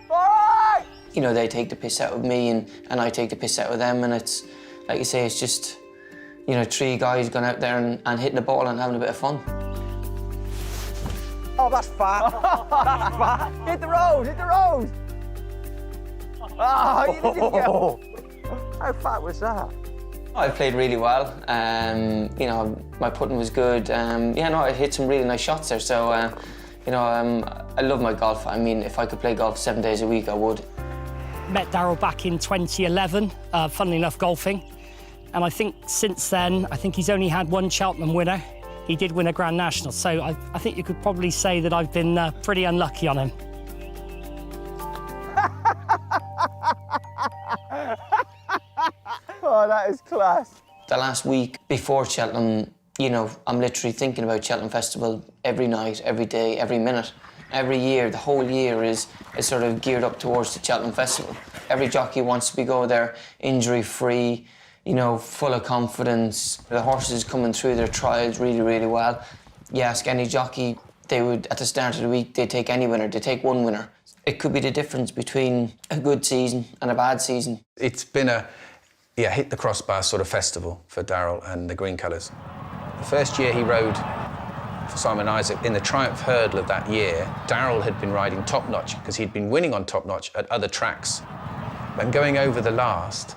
All right! you know, they take the piss out of me and I take the piss out of them, and it's, like you say, it's just, you know, 3 guys going out there and hitting the ball and having a bit of fun. Oh, that's fat. That's fat. Hit the road, hit the road. Oh, you didn't go. How fat was that? I played really well. You know, my putting was good. Yeah, no, I hit some really nice shots there. So, you know, I love my golf. I mean, if I could play golf 7 days a week, I would. Met Daryl back in 2011, funnily enough, golfing. And I think since then, I think he's only had 1 Cheltenham winner. He did win a Grand National, so I think you could probably say that I've been pretty unlucky on him. Oh, that is class. The last week before Cheltenham, you know, I'm literally thinking about Cheltenham Festival every night, every day, every minute. Every year, the whole year is sort of geared up towards the Cheltenham Festival. Every jockey wants to go there injury-free, you know, full of confidence. The horses coming through their trials really, really well. You ask any jockey, they would, at the start of the week, they'd take any winner, they'd take 1 winner. It could be the difference between a good season and a bad season. It's been a, hit the crossbar sort of festival for Daryl and the Green Colours. The first year he rode for Simon Isaac, in the Triumph Hurdle of that year, Daryl had been riding Top Notch because he'd been winning on Top Notch at other tracks. When going over the last,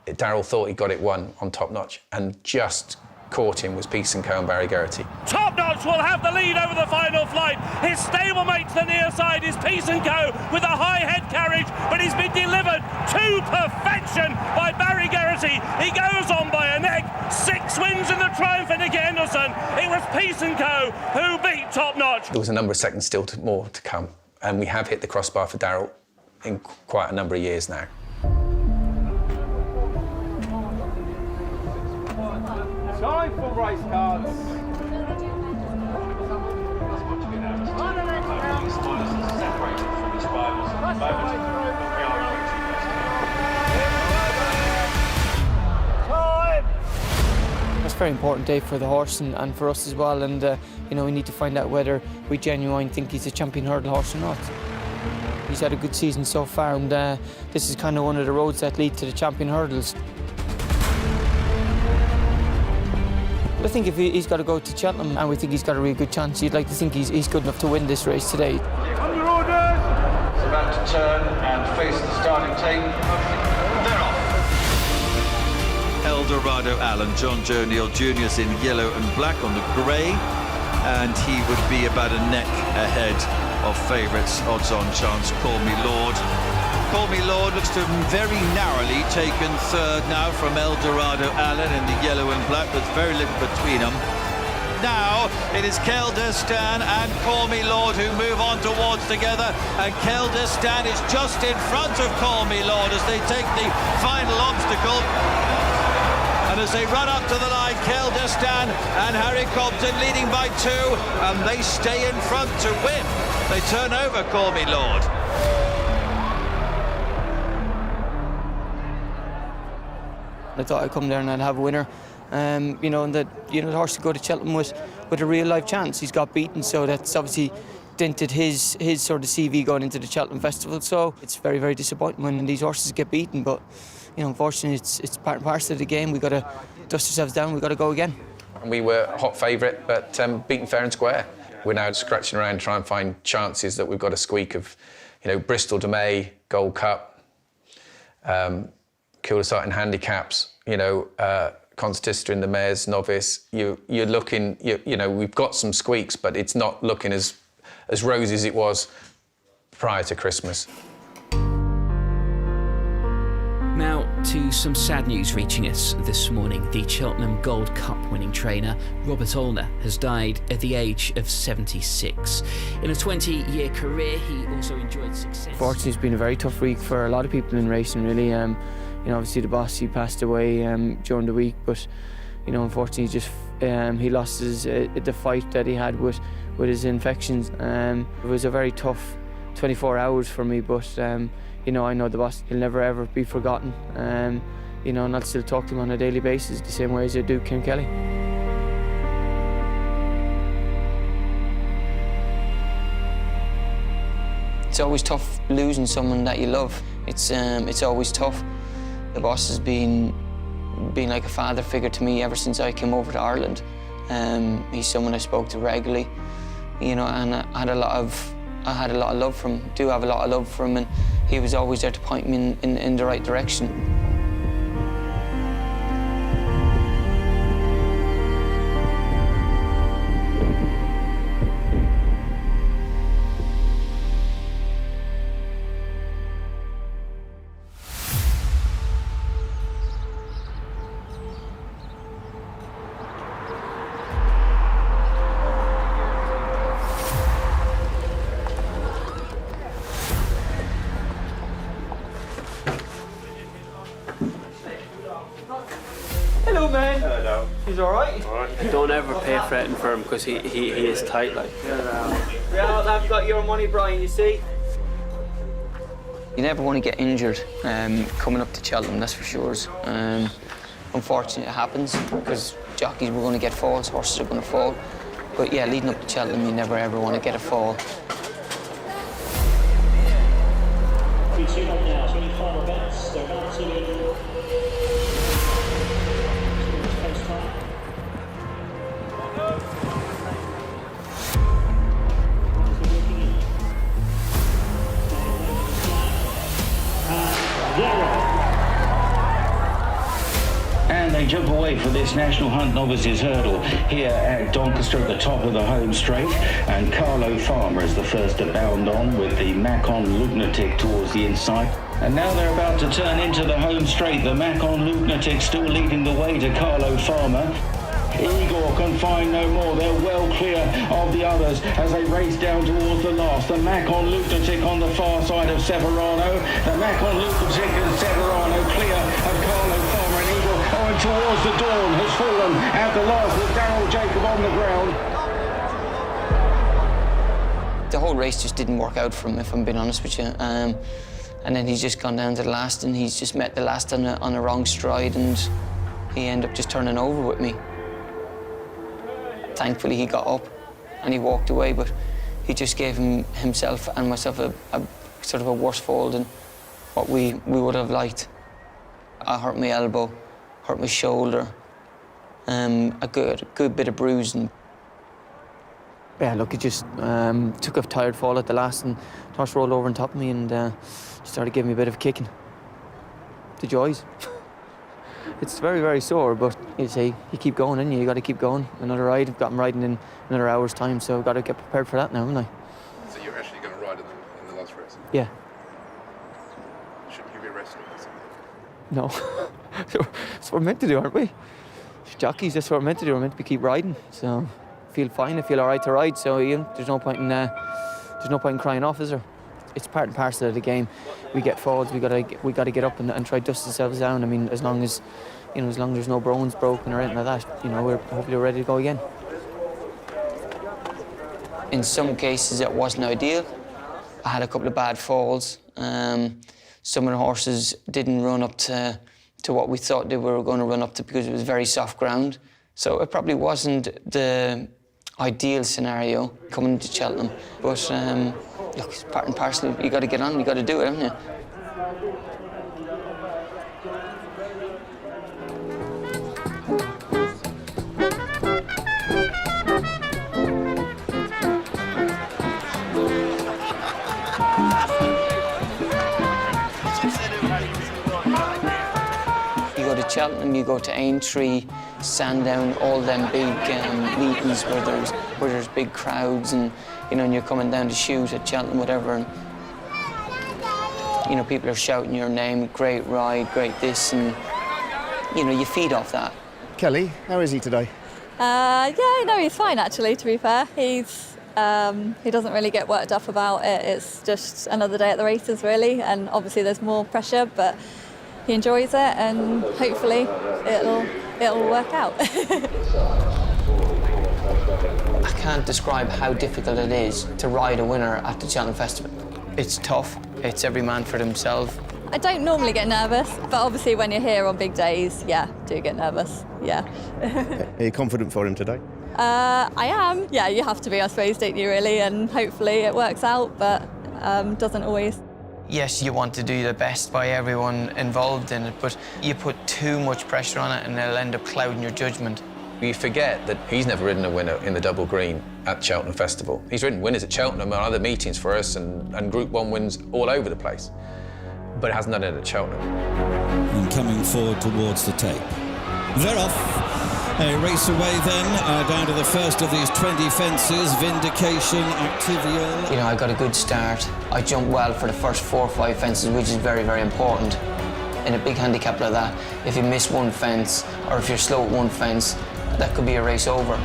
Daryl thought he got it won on Top Notch, and just caught him was Peace & Co and Barry Geraghty. Top Notch will have the lead over the final flight. His stablemate to the near side is Peace & Co with a high head carriage, but he's been delivered to perfection by Barry Geraghty. He goes on by a neck. 6 wins in the Triumph and Nicky Henderson. It was Peace & Co who beat Top Notch. There was a number of seconds still more to come, and we have hit the crossbar for Daryl in quite a number of years now. Time for race cards. It's a very important day for the horse and for us as well, and you know, we need to find out whether we genuinely think he's a champion hurdle horse or not. He's had a good season so far, and this is kind of one of the roads that lead to the champion hurdles. I think if he's got to go to Cheltenham and we think he's got a really good chance, you'd like to think he's good enough to win this race today. Under orders! It's about to turn and face the starting tape. They're off. Eldorado Allen, John Joe Neal Jr.'s in yellow and black on the grey, and he would be about a neck ahead of favourites. Odds-on chance, Call Me Lord. Call Me Lord looks to have very narrowly taken 3rd now from Eldorado Allen in the yellow and black, with very little between them. Now it is Kel Destan and Call Me Lord who move on towards together, and Kel Destan is just in front of Call Me Lord as they take the final obstacle. And as they run up to the line, Kel Destan and Harry Compton leading by 2, and they stay in front to win. They turn over Call Me Lord. I thought I'd come there and I'd have a winner, you know, and that, you know, the horse would go to Cheltenham with a real life chance. He's got beaten, so that's obviously dented his sort of CV going into the Cheltenham Festival. So it's very, very disappointing when these horses get beaten, but you know, unfortunately, it's part and parcel of the game. We've got to dust ourselves down. We've got to go again. We were hot favourite, but beaten fair and square. We're now scratching around trying to find chances that we've got a squeak of, you know, Bristol de May, Gold Cup, Kilda in handicaps, you know, Constista in the Mares Novice. You're looking, you know, we've got some squeaks, but it's not looking as rosy as it was prior to Christmas. Now to some sad news reaching us this morning. The Cheltenham Gold Cup winning trainer Robert Olner has died at the age of 76. In a 20-year career, he also enjoyed success. Unfortunately, it's been a very tough week for a lot of people in racing, really. You know, obviously the boss, he passed away during the week, but you know, unfortunately, he lost the fight that he had with his infections. It was a very tough 24 hours for me, but you know, I know the boss, he'll never ever be forgotten. You know, and I'll still talk to him on a daily basis, the same way as I do Kim Kelly. It's always tough losing someone that you love. It's always tough. The boss has been like a father figure to me ever since I came over to Ireland. He's someone I spoke to regularly, you know, and I had a lot of love for him. Do have a lot of love for him, and he was always there to point me in the right direction. Hello, man. Hello. He's all right? All right. Don't ever pay for anything for him because he is tight, like. Yeah, I've got your money, Brian, you see. You never want to get injured coming up to Cheltenham, that's for sure. Unfortunately, it happens because jockeys were going to get falls, horses are going to fall. But yeah, leading up to Cheltenham, you never ever want to get a fall. And they jump away for this National Hunt Novices Hurdle here at Doncaster at the top of the home straight. And Carlo Farmer is the first to bound on with the Macon Lunatic towards the inside. And now they're about to turn into the home straight. The Macon Lunatic still leading the way to Carlo Farmer. Igor can find no more. They're well clear of the others as they race down towards the last. The Macon Lunatic on the far side of Severano. The Macon Lunatic and Severano clear of Carlo Farmer, and Igor going towards the dawn has fallen at the last with Daryl Jacob on the ground. The whole race just didn't work out for him, if I'm being honest with you. And then he's just gone down to the last, and he's just met the last on a wrong stride, and he ended up just turning over with me. Thankfully, he got up and he walked away, but he just gave himself and myself a sort of a worse fall than what we would have liked. I hurt my elbow, hurt my shoulder, a good bit of bruising. Yeah, look, it just took a tired fall at the last, and the horse rolled over on top of me and started giving me a bit of kicking. The joys. It's very, very sore, but you say, you keep going, and you got to keep going. Another ride, I've got him riding in another hour's time, so I've got to get prepared for that now, haven't I? So you're actually going to ride in the last race? Yeah. Shouldn't you be resting or something? No. That's what we're meant to do, aren't we? Jockeys, that's what we're meant to do. We're meant to keep riding, so I feel fine, I feel all right to ride, so there's no point in crying off, is there? It's part and parcel of the game. We get falls, we gotta get up and try to dust ourselves down. I mean, as long as there's no bones broken or anything like that, we're hopefully ready to go again. In some cases, it wasn't ideal. I had a couple of bad falls. Some of the horses didn't run up to what we thought they were going to run up to because it was very soft ground. So it probably wasn't the ideal scenario coming into Cheltenham, but. Look, it's part and parcel. You got to get on. You got to do it, haven't you? You go to Cheltenham, you go to Aintree, Sandown, all them big meetings where there's big crowds and. And you're coming down to shoot at Cheltenham, whatever, and people are shouting your name, great ride, great this, and you feed off that. Kelly, how is he today? He's fine actually, to be fair. He doesn't really get worked up about it. It's just another day at the races, really, and obviously there's more pressure, but he enjoys it, and hopefully it'll work out. I can't describe how difficult it is to ride a winner at the Cheltenham Festival. It's tough. It's every man for themselves. I don't normally get nervous, but obviously when you're here on big days, do get nervous, Are you confident for him today? I am. Yeah, you have to be, I suppose, don't you, really? And hopefully it works out, but doesn't always. Yes, you want to do the best by everyone involved in it, but you put too much pressure on it and it'll end up clouding your judgment. You forget that he's never ridden a winner in the double green at Cheltenham Festival. He's ridden winners at Cheltenham and other meetings for us and Group 1 wins all over the place, but it hasn't done it at Cheltenham. And coming forward towards the tape. They're off. A race away then, down to the first of these 20 fences, Vindication, Activial. You know, I got a good start. I jumped well for the first 4 or 5 fences, which is very, very important. In a big handicap like that, if you miss one fence, or if you're slow at one fence, that could be a race over.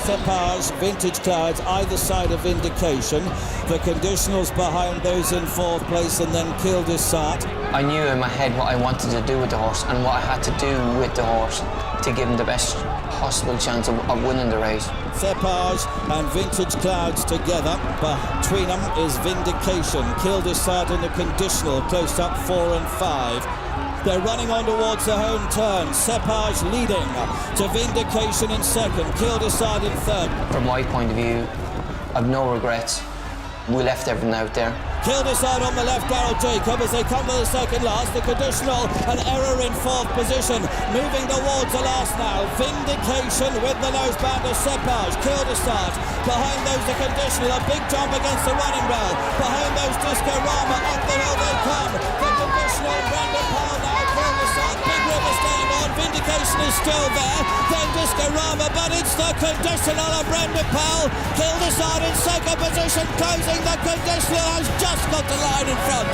Cepage, Vintage Clouds, either side of Vindication. The conditionals behind those in 4th place, and then Kildesart. I knew in my head what I wanted to do with the horse and what I had to do with the horse to give him the best possible chance of winning the race. Cepage and Vintage Clouds together. Between them is Vindication. Kildesart in the conditional, close up 4 and 5. They're running on towards the home turn. Cepage leading to Vindication in 2nd, Kildesart in 3rd. From my point of view, I've no regrets. We left everything out there. Kildesart on the left, Daryl Jacob as they come to the second last. The conditional, an error in 4th position. Moving towards the last now. Vindication with the noseband of Cepage. Kildesart behind those the conditional. A big jump against the running rail. Behind those Discorama. Up the hill they come. The conditional, Brandon Powell now. Kildesart, Big River staying on. Vindication is still there. Then Discorama, but it's the conditional of Brandon Powell. Kildesart in 2nd position, closing the conditional. Has just got the line in front.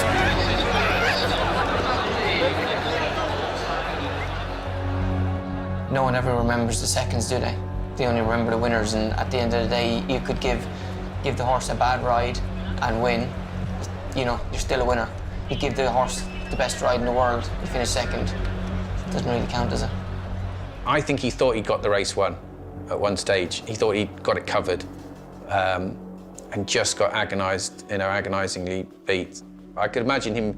No one ever remembers the seconds, do they? They only remember the winners, and at the end of the day, you could give the horse a bad ride and win. You know, you're still a winner. You give the horse the best ride in the world, you finish 2nd. Doesn't really count, does it? I think he thought he got the race won at one stage. He thought he'd got it covered. And just got agonisingly beat. I could imagine him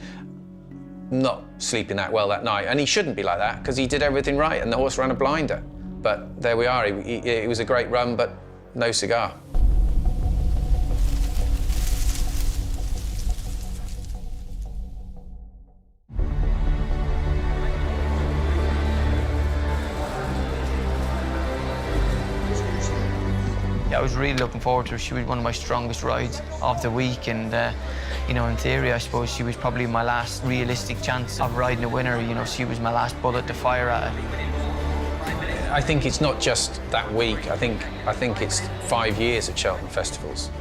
not sleeping that well that night, and he shouldn't be like that because he did everything right and the horse ran a blinder. But there we are, it was a great run, but no cigar. I was really looking forward to her. She was one of my strongest rides of the week, and you know, in theory, I suppose she was probably my last realistic chance of riding a winner. You know, she was my last bullet to fire at it. I think it's not just that week. I think it's 5 years at Cheltenham festivals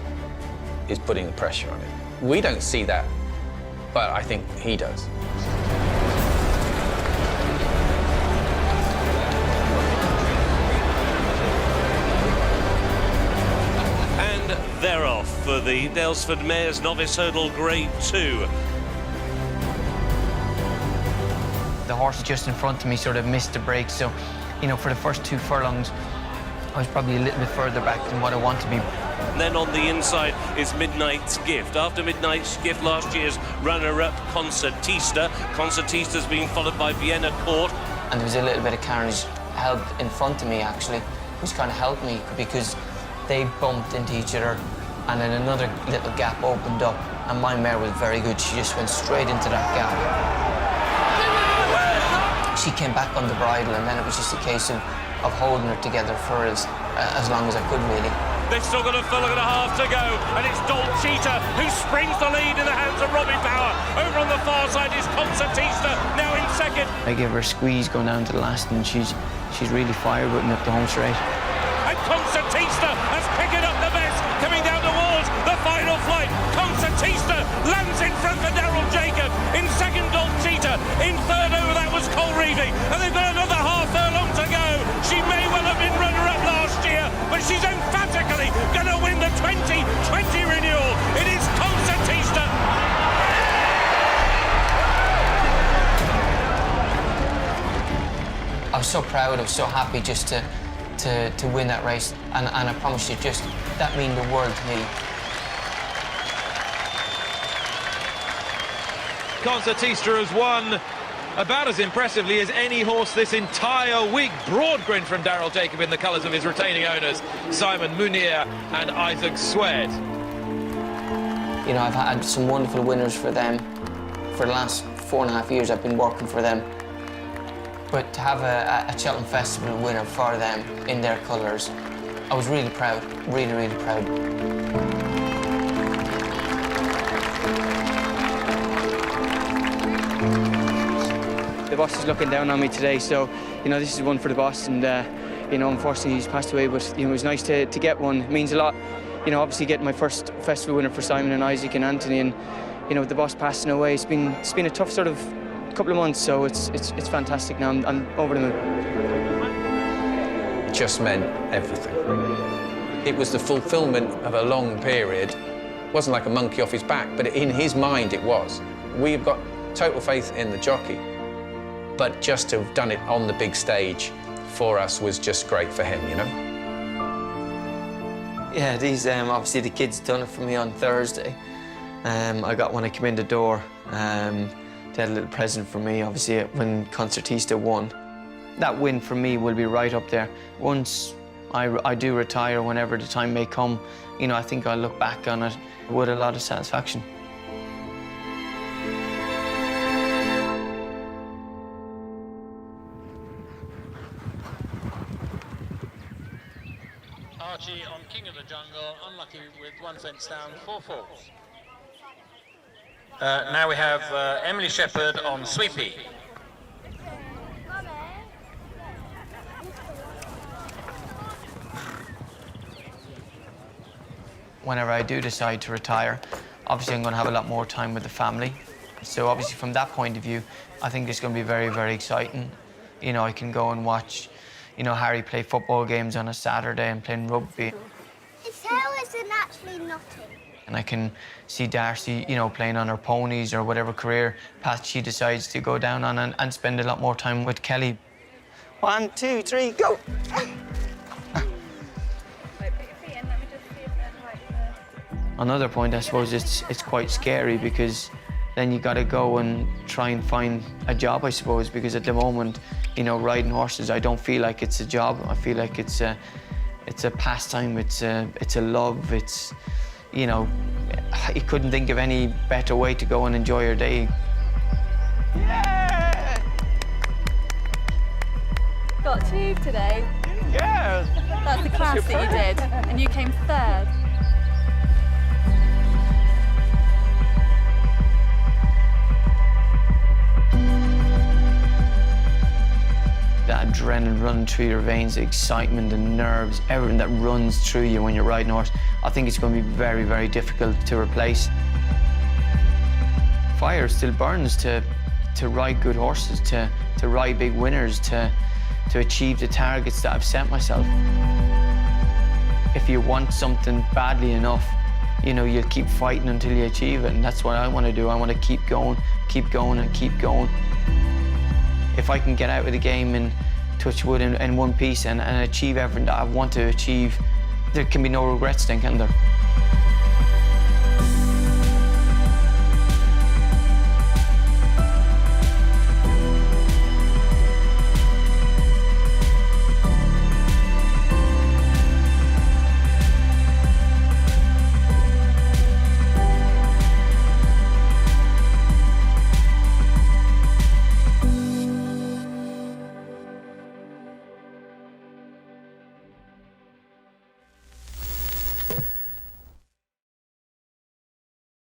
is putting the pressure on it. We don't see that, but I think he does. They're off for the Daylesford Mares Novice Hurdle Grade 2. The horse just in front of me sort of missed the break, so, you know, for the first 2 furlongs, I was probably a little bit further back than what I want to be. And then on the inside is Midnight's Gift. After Midnight's Gift, last year's runner-up Concertista. Concertista's been followed by Vienna Court. And there was a little bit of carnage held in front of me, actually, which kind of helped me because they bumped into each other, and then another little gap opened up, and my mare was very good. She just went straight into that gap. She came back on the bridle, and then it was just a case of holding her together for as long as I could, really. They've still got a furlong and a half to go, and it's Dolcita who springs the lead in the hands of Robbie Power. Over on the far side is Concertista, now in 2nd. I gave her a squeeze going down to the last, and she's really fired with me up the home straight. And Concertista has picked up the best, coming down towards the final flight. Concertista lands in front for Daryl Jacob. In 2nd, Dolcita. In 3rd, over that was Colreevy. And they've got another half furlong to go. She may well have been runner-up last year, but she's emphatically going to win the 2020 renewal. It is Concertista. I was so proud, I was so happy just to win that race, and I promise you, just that meant the world to me. Concertista has won about as impressively as any horse this entire week. Broad grin from Daryl Jacob in the colours of his retaining owners, Simon Munier and Isaac Swed. You know, I've had some wonderful winners for them. For the last 4.5 years, I've been working for them. But to have a Cheltenham Festival winner for them in their colours, I was really proud, really, really proud. The boss is looking down on me today, so, you know, this is one for the boss, and, you know, unfortunately he's passed away, but, you know, it was nice to get one. It means a lot. You know, obviously getting my first festival winner for Simon and Isaac and Anthony, and, you know, with the boss passing away, it's been a tough sort of couple of months, so it's fantastic now. I'm over the moon. It just meant everything. It was the fulfilment of a long period. It wasn't like a monkey off his back, but in his mind it was. We've got total faith in the jockey, but just to have done it on the big stage for us was just great for him, you know? Yeah, these, obviously the kids done it for me on Thursday. I got when I came in the door. They had a little present for me, obviously, when Concertista won. That win for me will be right up there. Once I do retire, whenever the time may come, you know, I think I'll look back on it with a lot of satisfaction. Archie on King of the Jungle, unlucky with 1 fence down, 4 falls. Now we have Emily Shepherd on Sweepy. Whenever I do decide to retire, obviously I'm going to have a lot more time with the family. So obviously from that point of view, I think it's going to be very, very exciting. You know, I can go and watch, you know, Harry play football games on a Saturday and playing rugby. His tail isn't actually knotted. And I can see Darcy, you know, playing on her ponies or whatever career path she decides to go down on, and spend a lot more time with Kelly. 1, 2, 3, go! Another point, I suppose, it's quite scary, because then you got to go and try and find a job, I suppose, because at the moment, you know, riding horses, I don't feel like it's a job. I feel like it's a pastime, it's a love, it's, you know, you couldn't think of any better way to go and enjoy your day. Yeah! Got 2 today. Yeah! That's the class that you did, and you came 3rd. That adrenaline running through your veins, the excitement, the nerves, everything that runs through you when you're riding a horse, I think it's going to be very, very difficult to replace. Fire still burns to ride good horses, to ride big winners, to achieve the targets that I've set myself. If you want something badly enough, you know, you'll keep fighting until you achieve it, and that's what I want to do. I want to keep going, and keep going. If I can get out of the game and touch wood in one piece and achieve everything that I want to achieve, there can be no regrets then, can there?